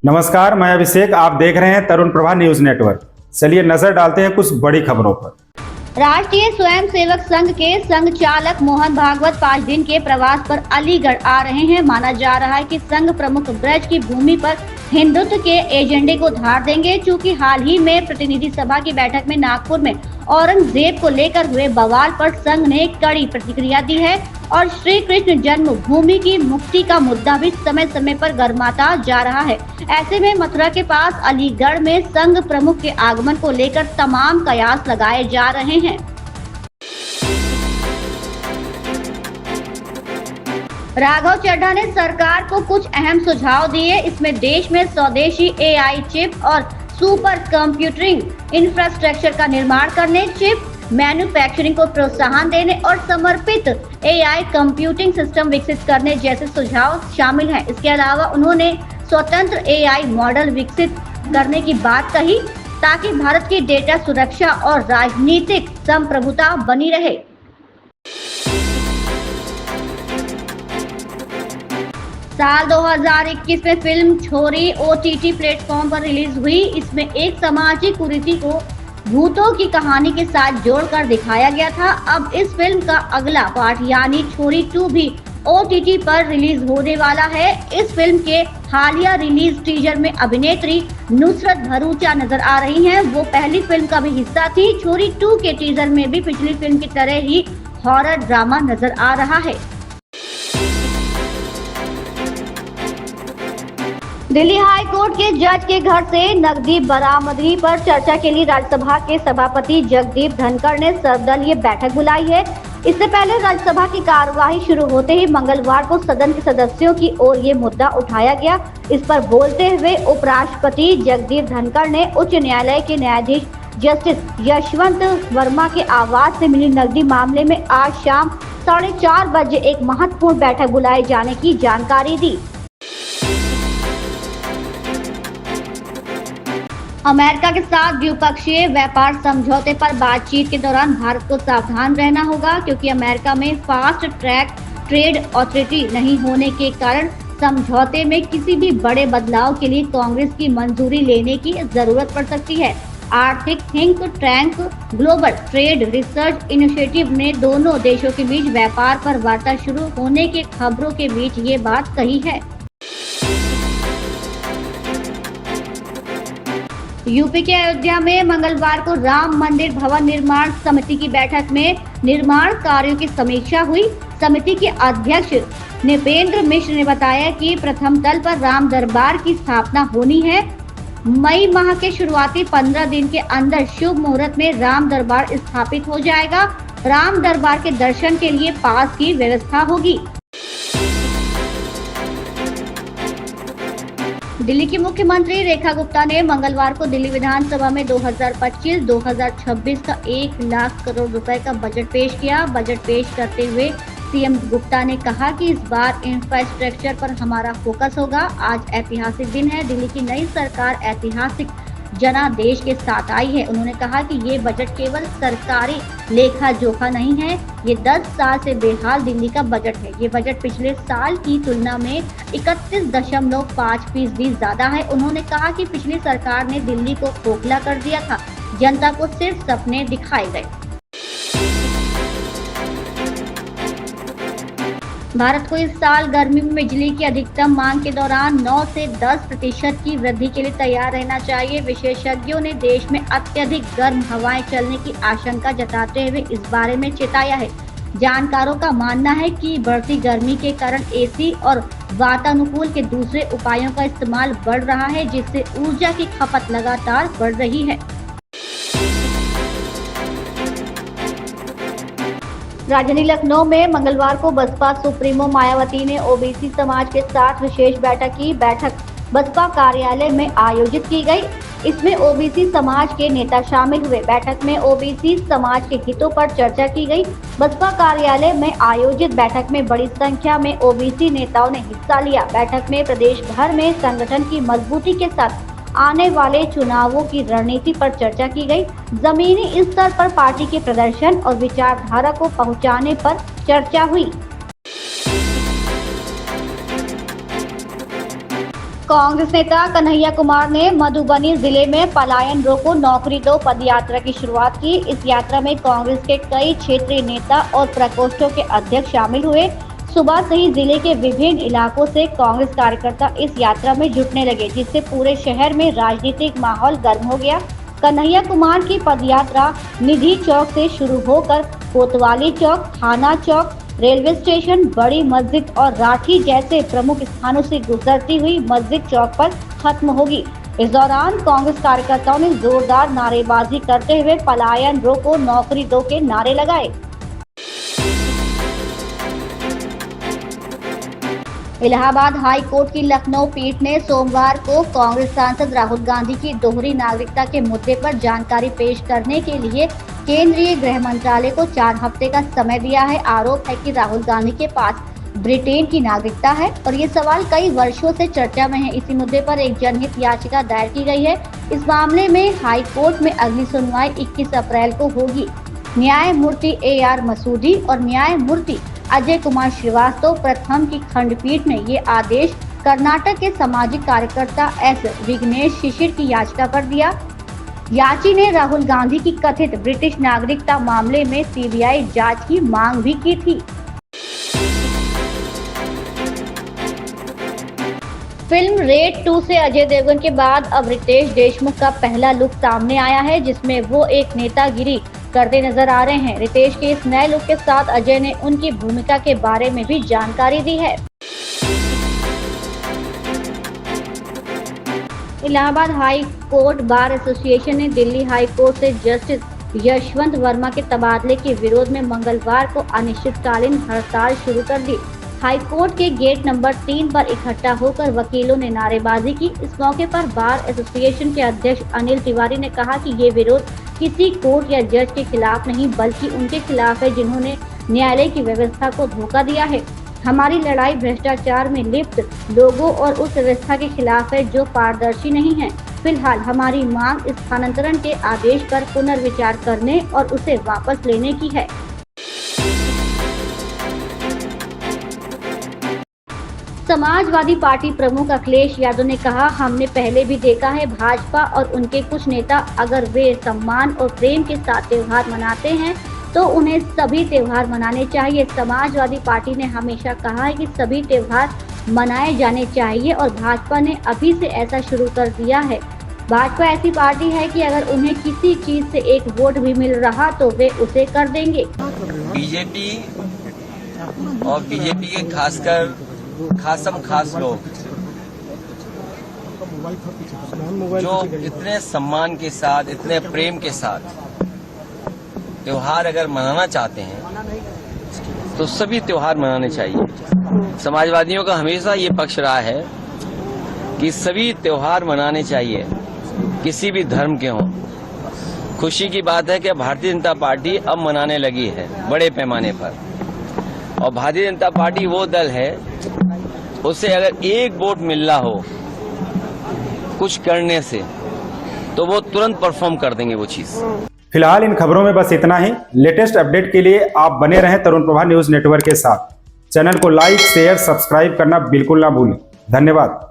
नमस्कार, मैं अभिषेक। आप देख रहे हैं तरुण प्रभा न्यूज नेटवर्क। चलिए नजर डालते हैं कुछ बड़ी खबरों पर। राष्ट्रीय स्वयंसेवक संघ के संघ चालक मोहन भागवत 5 दिन के प्रवास पर अलीगढ़ आ रहे हैं। माना जा रहा है कि संघ प्रमुख ब्रज की भूमि पर हिंदुत्व के एजेंडे को धार देंगे। चूंकि हाल ही में प्रतिनिधि सभा की बैठक में नागपुर में औरंगजेब को लेकर हुए बवाल पर संघ ने कड़ी प्रतिक्रिया दी है और श्री कृष्ण जन्मभूमि की मुक्ति का मुद्दा भी समय समय पर गर्माता जा रहा है। ऐसे में मथुरा के पास अलीगढ़ में संघ प्रमुख के आगमन को लेकर तमाम कयास लगाए जा रहे हैं। राघव चड्ढा ने सरकार को कुछ अहम सुझाव दिए। इसमें देश में स्वदेशी एआई चिप और सुपर कंप्यूटिंग इंफ्रास्ट्रक्चर का निर्माण करने, चिप मैन्युफैक्चरिंग को प्रोत्साहन देने और समर्पित एआई कंप्यूटिंग सिस्टम विकसित करने जैसे सुझाव शामिल हैं। इसके अलावा उन्होंने स्वतंत्र एआई मॉडल विकसित करने की बात कही ताकि भारत की डेटा सुरक्षा और राजनीतिक संप्रभुता बनी रहे। साल 2021 में फिल्म छोरी ओटीटी प्लेटफॉर्म पर रिलीज हुई। इसमें एक सामाजिक कुरीति को भूतों की कहानी के साथ जोड़कर दिखाया गया था। अब इस फिल्म का अगला पार्ट यानी छोरी 2 भी ओटीटी पर रिलीज होने वाला है। इस फिल्म के हालिया रिलीज टीजर में अभिनेत्री नुसरत भरूचा नजर आ रही हैं। वो पहली फिल्म का भी हिस्सा थी। छोरी 2 के टीजर में भी पिछली फिल्म की तरह ही हॉरर ड्रामा नजर आ रहा है। दिल्ली हाई कोर्ट के जज के घर से नकदी बरामदगी पर चर्चा के लिए राज्यसभा के सभापति जगदीप धनखड़ ने सर्वदलीय बैठक बुलाई है। इससे पहले राज्यसभा की कार्यवाही शुरू होते ही मंगलवार को सदन के सदस्यों की ओर ये मुद्दा उठाया गया। इस पर बोलते हुए उपराष्ट्रपति जगदीप धनखड़ ने उच्च न्यायालय के न्यायाधीश जस्टिस यशवंत वर्मा के आवास से मिली नकदी मामले में आज शाम 4:30 बजे एक महत्वपूर्ण बैठक बुलाए जाने की जानकारी दी। अमेरिका के साथ द्विपक्षीय व्यापार समझौते पर बातचीत के दौरान भारत को सावधान रहना होगा, क्योंकि अमेरिका में फास्ट ट्रैक ट्रेड अथॉरिटी नहीं होने के कारण समझौते में किसी भी बड़े बदलाव के लिए कांग्रेस की मंजूरी लेने की जरूरत पड़ सकती है। आर्थिक think tank global trade research initiative ने दोनों देशों के बीच व्यापार पर वार्ता शुरू होने के खबरों के बीच ये बात कही है। यूपी के अयोध्या में मंगलवार को राम मंदिर भवन निर्माण समिति की बैठक में निर्माण कार्यों की समीक्षा हुई। समिति के अध्यक्ष नृपेंद्र मिश्र ने बताया कि प्रथम तल पर राम दरबार की स्थापना होनी है। मई माह के शुरुआती 15 दिन के अंदर शुभ मुहूर्त में राम दरबार स्थापित हो जाएगा। राम दरबार के दर्शन के लिए पास की व्यवस्था होगी। दिल्ली की मुख्यमंत्री रेखा गुप्ता ने मंगलवार को दिल्ली विधानसभा में 2025-2026 का 1 लाख करोड़ रुपए का बजट पेश किया। बजट पेश करते हुए सीएम गुप्ता ने कहा कि इस बार इंफ्रास्ट्रक्चर पर हमारा फोकस होगा। आज ऐतिहासिक दिन है। दिल्ली की नई सरकार ऐतिहासिक जनादेश के साथ आई है। उन्होंने कहा कि ये बजट केवल सरकारी लेखा जोखा नहीं है, ये 10 साल से बेहाल दिल्ली का बजट है। ये बजट पिछले साल की तुलना में 31.5% ज्यादा है। उन्होंने कहा कि पिछली सरकार ने दिल्ली को खोखला कर दिया था, जनता को सिर्फ सपने दिखाए गए। भारत को इस साल गर्मी में बिजली की अधिकतम मांग के दौरान 9 से 10% की वृद्धि के लिए तैयार रहना चाहिए। विशेषज्ञों ने देश में अत्यधिक गर्म हवाएं चलने की आशंका जताते हुए इस बारे में चेताया है। जानकारों का मानना है कि बढ़ती गर्मी के कारण एसी और वातानुकूल के दूसरे उपायों का इस्तेमाल बढ़ रहा है, जिससे ऊर्जा की खपत लगातार बढ़ रही है। राजधानी लखनऊ में मंगलवार को बसपा सुप्रीमो मायावती ने ओबीसी समाज के साथ विशेष बैठक की। बैठक बसपा कार्यालय में आयोजित की गई। इसमें ओबीसी समाज के नेता शामिल हुए। बैठक में ओबीसी समाज के हितों पर चर्चा की गई। बसपा कार्यालय में आयोजित बैठक में बड़ी संख्या में ओबीसी नेताओं ने हिस्सा लिया। बैठक में प्रदेश भर में संगठन की मजबूती के साथ आने वाले चुनावों की रणनीति पर चर्चा की गई। जमीनी स्तर पर पार्टी के प्रदर्शन और विचारधारा को पहुंचाने पर चर्चा हुई। कांग्रेस नेता कन्हैया कुमार ने मधुबनी जिले में पलायन रोको नौकरी दो पदयात्रा की शुरुआत की। इस यात्रा में कांग्रेस के कई क्षेत्रीय नेता और प्रकोष्ठों के अध्यक्ष शामिल हुए। सुबह से ही जिले के विभिन्न इलाकों से कांग्रेस कार्यकर्ता इस यात्रा में जुटने लगे, जिससे पूरे शहर में राजनीतिक माहौल गर्म हो गया। कन्हैया कुमार की पदयात्रा निधि चौक से शुरू होकर कोतवाली चौक, थाना चौक, रेलवे स्टेशन, बड़ी मस्जिद और राठी जैसे प्रमुख स्थानों से गुजरती हुई मस्जिद चौक पर खत्म होगी। इस दौरान कांग्रेस कार्यकर्ताओं ने जोरदार नारेबाजी करते हुए पलायन रोको नौकरी दो के नारे लगाए। इलाहाबाद हाई कोर्ट की लखनऊ पीठ ने सोमवार को कांग्रेस सांसद राहुल गांधी की दोहरी नागरिकता के मुद्दे पर जानकारी पेश करने के लिए केंद्रीय गृह मंत्रालय को 4 हफ्ते का समय दिया है। आरोप है कि राहुल गांधी के पास ब्रिटेन की नागरिकता है और ये सवाल कई वर्षों से चर्चा में है। इसी मुद्दे पर एक जनहित याचिका दायर की गई है। इस मामले में हाई कोर्ट में अगली सुनवाई 21 अप्रैल को होगी। न्यायमूर्ति AR मसूदी और न्यायमूर्ति अजय कुमार श्रीवास्तव प्रथम की खंडपीठ ने ये आदेश कर्नाटक के सामाजिक कार्यकर्ता S विघ्नेश शिशिर की याचिका पर दिया। याची ने राहुल गांधी की कथित ब्रिटिश नागरिकता मामले में CBI जांच की मांग भी की थी। फिल्म रेड 2 से अजय देवगन के बाद अब रितेश देशमुख का पहला लुक सामने आया है, जिसमें वो एक नेतागिरी करते नजर आ रहे हैं। रितेश के इस नए लुक के साथ अजय ने उनकी भूमिका के बारे में भी जानकारी दी है। Allahabad high court bar association ने दिल्ली हाई कोर्ट से जस्टिस यशवंत वर्मा के तबादले के विरोध में मंगलवार को अनिश्चितकालीन हड़ताल शुरू कर दी। हाई कोर्ट के गेट नंबर 3 पर इकट्ठा होकर वकीलों ने नारेबाजी की। इस मौके पर बार एसोसिएशन के अध्यक्ष अनिल तिवारी ने कहा कि ये विरोध किसी कोर्ट या जज के खिलाफ नहीं, बल्कि उनके खिलाफ है जिन्होंने न्यायालय की व्यवस्था को धोखा दिया है। हमारी लड़ाई भ्रष्टाचार में लिप्त लोगों और उस व्यवस्था के खिलाफ है जो पारदर्शी नहीं है। फिलहाल हमारी मांग स्थानांतरण के आदेश पर पुनर्विचार करने और उसे वापस लेने की है। समाजवादी पार्टी प्रमुख अखिलेश यादव ने कहा, हमने पहले भी देखा है भाजपा और उनके कुछ नेता अगर वे सम्मान और प्रेम के साथ त्योहार मनाते हैं तो उन्हें सभी त्योहार मनाने चाहिए। समाजवादी पार्टी ने हमेशा कहा है कि सभी त्योहार मनाए जाने चाहिए और भाजपा ने अभी से ऐसा शुरू कर दिया है। भाजपा ऐसी पार्टी है कि अगर उन्हें किसी चीज से एक वोट भी मिल रहा तो वे उसे कर देंगे। बीजेपी और बीजेपी के खासकर खास लोग जो इतने सम्मान के साथ, इतने प्रेम के साथ त्योहार अगर मनाना चाहते हैं तो सभी त्योहार मनाने चाहिए। समाजवादियों का हमेशा ये पक्ष रहा है कि सभी त्योहार मनाने चाहिए, किसी भी धर्म के हों। खुशी की बात है कि भारतीय जनता पार्टी अब मनाने लगी है बड़े पैमाने पर, और भारतीय जनता पार्टी वो दल है उससे अगर एक वोट मिल रहा हो कुछ करने से तो वो तुरंत परफॉर्म कर देंगे वो चीज। फिलहाल इन खबरों में बस इतना ही। लेटेस्ट अपडेट के लिए आप बने रहें तरुण प्रभा न्यूज नेटवर्क के साथ। चैनल को लाइक, शेयर, सब्सक्राइब करना बिल्कुल ना भूलें। धन्यवाद।